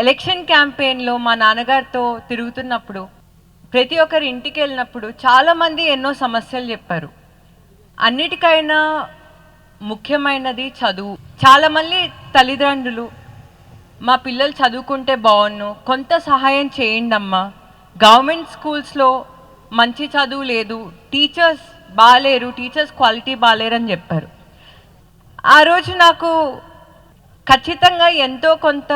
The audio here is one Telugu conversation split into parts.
ఎలక్షన్ క్యాంపెయిన్లో మా నాన్నగారితో తిరుగుతున్నప్పుడు ప్రతి ఒక్కరి ఇంటికి వెళ్ళినప్పుడు చాలామంది ఎన్నో సమస్యలు చెప్పారు. అన్నిటికైనా ముఖ్యమైనది చదువు. చాలామంది తల్లిదండ్రులు మా పిల్లలు చదువుకుంటే బాగున్ను, కొంత సహాయం చేయండి అమ్మా, గవర్నమెంట్ స్కూల్స్లో మంచి చదువు లేదు, టీచర్స్ బాగాలేరు, టీచర్స్ క్వాలిటీ బాగాలేరని చెప్పారు. ఆ రోజు నాకు ఖచ్చితంగా ఎంతో కొంత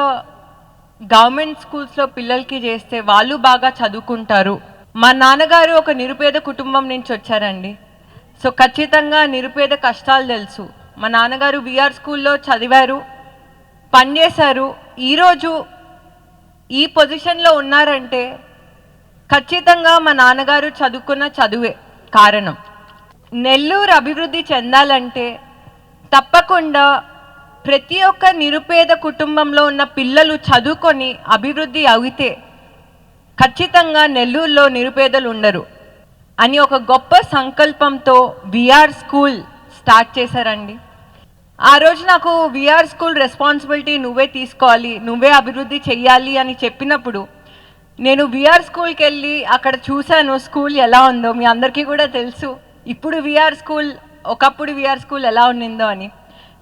గవర్నమెంట్ స్కూల్స్లో పిల్లలకి చేస్తే వాళ్ళు బాగా చదువుకుంటారు. మా నాన్నగారు ఒక నిరుపేద కుటుంబం నుంచి వచ్చారండి. సో ఖచ్చితంగా నిరుపేద కష్టాలు తెలుసు. మా నాన్నగారు విఆర్ స్కూల్లో చదివారు, పనిచేశారు. ఈరోజు ఈ పొజిషన్లో ఉన్నారంటే ఖచ్చితంగా మా నాన్నగారు చదువుకున్న చదువే కారణం. నెల్లూరు అభివృద్ధి చెందాలంటే తప్పకుండా ప్రతి ఒక్క నిరుపేద కుటుంబంలో ఉన్న పిల్లలు చదువుకొని అభివృద్ధి అవుతే ఖచ్చితంగా నెల్లూరులో నిరుపేదలు ఉండరు అని ఒక గొప్ప సంకల్పంతో విఆర్ స్కూల్ స్టార్ట్ చేశారండి. ఆ రోజు నాకు విఆర్ స్కూల్ రెస్పాన్సిబిలిటీ నువ్వే తీసుకోవాలి, నువ్వే అభివృద్ధి చెయ్యాలి అని చెప్పినప్పుడు నేను విఆర్ స్కూల్కి వెళ్ళి అక్కడ చూశాను స్కూల్ ఎలా ఉందో. మీ అందరికీ కూడా తెలుసు ఇప్పుడు విఆర్ స్కూల్, ఒకప్పుడు విఆర్ స్కూల్ ఎలా ఉండిందో అని.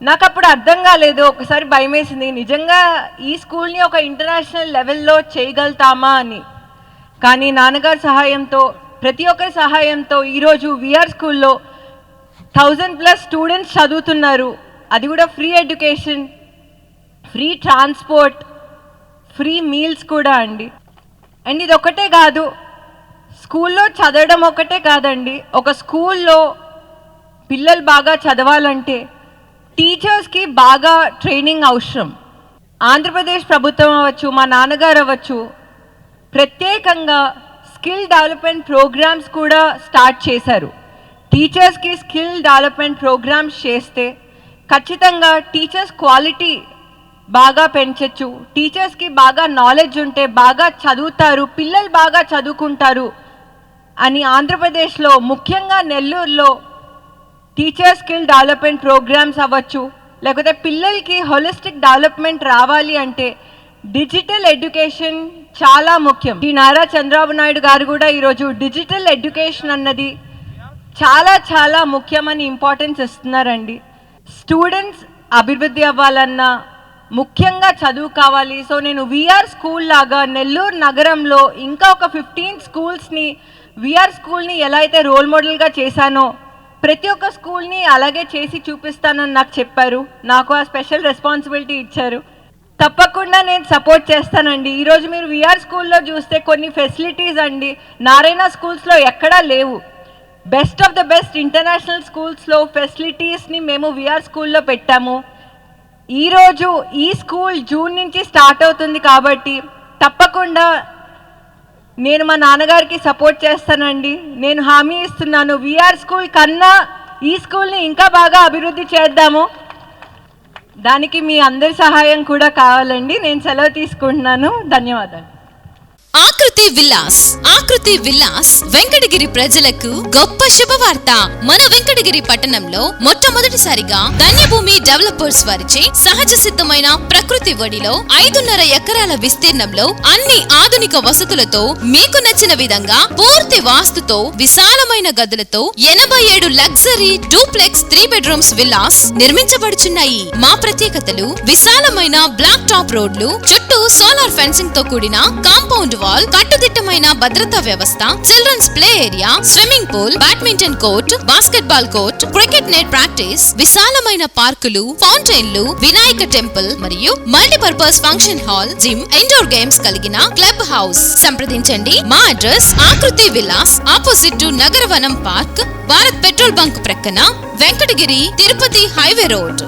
నాకు అప్పుడు అర్థం కాలేదు, ఒకసారి భయం వేసింది, నిజంగా ఈ స్కూల్ని ఒక ఇంటర్నేషనల్ లెవెల్లో చేయగలుగుతామా అని. కానీ నాన్నగారి సహాయంతో, ప్రతి ఒక్కరి సహాయంతో ఈరోజు విఆర్ స్కూల్లో 1000+ స్టూడెంట్స్ చదువుతున్నారు. అది కూడా free education, free transport, free meals కూడా అండి. అండ్ ఇది ఒకటే కాదు, స్కూల్లో చదవడం ఒకటే కాదండి, ఒక స్కూల్లో పిల్లలు బాగా చదవాలంటే టీచర్స్కి బాగా ట్రైనింగ్ అవసరం. ఆంధ్రప్రదేశ్ ప్రభుత్వం అవ్వచ్చు, మా నాన్నగారు అవ్వచ్చు, ప్రత్యేకంగా స్కిల్ డెవలప్మెంట్ ప్రోగ్రామ్స్ కూడా స్టార్ట్ చేశారు. టీచర్స్కి స్కిల్ డెవలప్మెంట్ ప్రోగ్రామ్స్ చేస్తే ఖచ్చితంగా టీచర్స్ క్వాలిటీ బాగా పెంచచ్చు. టీచర్స్కి బాగా నాలెడ్జ్ ఉంటే బాగా చదువుతారు, పిల్లలు బాగా చదువుకుంటారు అని ఆంధ్రప్రదేశ్లో ముఖ్యంగా నెల్లూరులో టీచర్ స్కిల్ డెవలప్మెంట్ ప్రోగ్రామ్స్ అవ్వచ్చు, లేకపోతే పిల్లలకి హోలిస్టిక్ డెవలప్మెంట్ రావాలి అంటే డిజిటల్ ఎడ్యుకేషన్ చాలా ముఖ్యం. ఈ నారా చంద్రబాబు నాయుడు గారు కూడా ఈరోజు డిజిటల్ ఎడ్యుకేషన్ అన్నది చాలా చాలా ముఖ్యమని ఇంపార్టెన్స్ ఇస్తున్నారండి. స్టూడెంట్స్ అభివృద్ధి అవ్వాలన్నా ముఖ్యంగా చదువు కావాలి. సో నేను విఆర్ స్కూల్ లాగా నెల్లూరు నగరంలో ఇంకా ఒక 15 స్కూల్స్ని, విఆర్ స్కూల్ని ఎలా అయితే రోల్ మోడల్గా చేశానో ప్రతి ఒక్క స్కూల్ని అలాగే చేసి చూపిస్తానని నాకు చెప్పారు. నాకు ఆ స్పెషల్ రెస్పాన్సిబిలిటీ ఇచ్చారు. తప్పకుండా నేను సపోర్ట్ చేస్తానండి. ఈరోజు మీరు విఆర్ స్కూల్లో చూస్తే కొన్ని ఫెసిలిటీస్ అండి నారాయణ స్కూల్స్లో ఎక్కడా లేవు. Best of the best international స్కూల్స్లో ఫెసిలిటీస్ని మేము విఆర్ స్కూల్లో పెట్టాము. ఈరోజు ఈ స్కూల్ జూన్ నుంచి స్టార్ట్ అవుతుంది కాబట్టి తప్పకుండా నేను మా నాన్నగారికి సపోర్ట్ చేస్తానండి. నేను హామీ ఇస్తున్నాను, విఆర్ స్కూల్ కన్నా ఈ స్కూల్ని ఇంకా బాగా అభివృద్ధి చేద్దాము. దానికి మీ అందరి సహాయం కూడా కావాలండి. నేను సెలవు తీసుకుంటున్నాను. ధన్యవాదాలు. ఆకృతి విల్లాస్ వెంకటగిరి ప్రజలకు గొప్ప శుభవార్త. మన వెంకటగిరి పట్టణంలో మొట్టమొదటిసారిగా ధన్యభూమి డెవలపర్స్ వారిచే సహజ సిద్ధమైన ప్రకృతి ఒడిలో 5.5 ఎకరాల విస్తీర్ణంలో అన్ని ఆధునిక వసతులతో మీకు నచ్చిన విధంగా పూర్తి వాస్తుతో విశాలమైన గదులతో 87 లగ్జరీ డూప్లెక్స్ 3 బెడ్రూమ్స్ విల్లాస్ నిర్మించబడుచున్నాయి. మా ప్రత్యేకతలు విశాలమైన బ్లాక్ టాప్ రోడ్లు, చుట్టూ సోలార్ ఫెన్సింగ్ తో కూడిన కాంపౌండ్ వాల్, కట్టుదిట్టమైన భద్రతా వ్యవస్థ, children's play area, swimming pool, badminton court, basketball court, cricket net practice, విశాలమైన పార్కులు, ఫౌంటైన్లు, వినాయక టెంపుల్ మరియు multipurpose function hall, gym, indoor games కలిగిన క్లబ్ హౌస్. సంప్రదించండి. మా address Akruthi Vilas, opposite to Nagaravanam park, Bharat petrol bunk ప్రక్కన, వెంకటగిరి తిరుపతి హైవే రోడ్.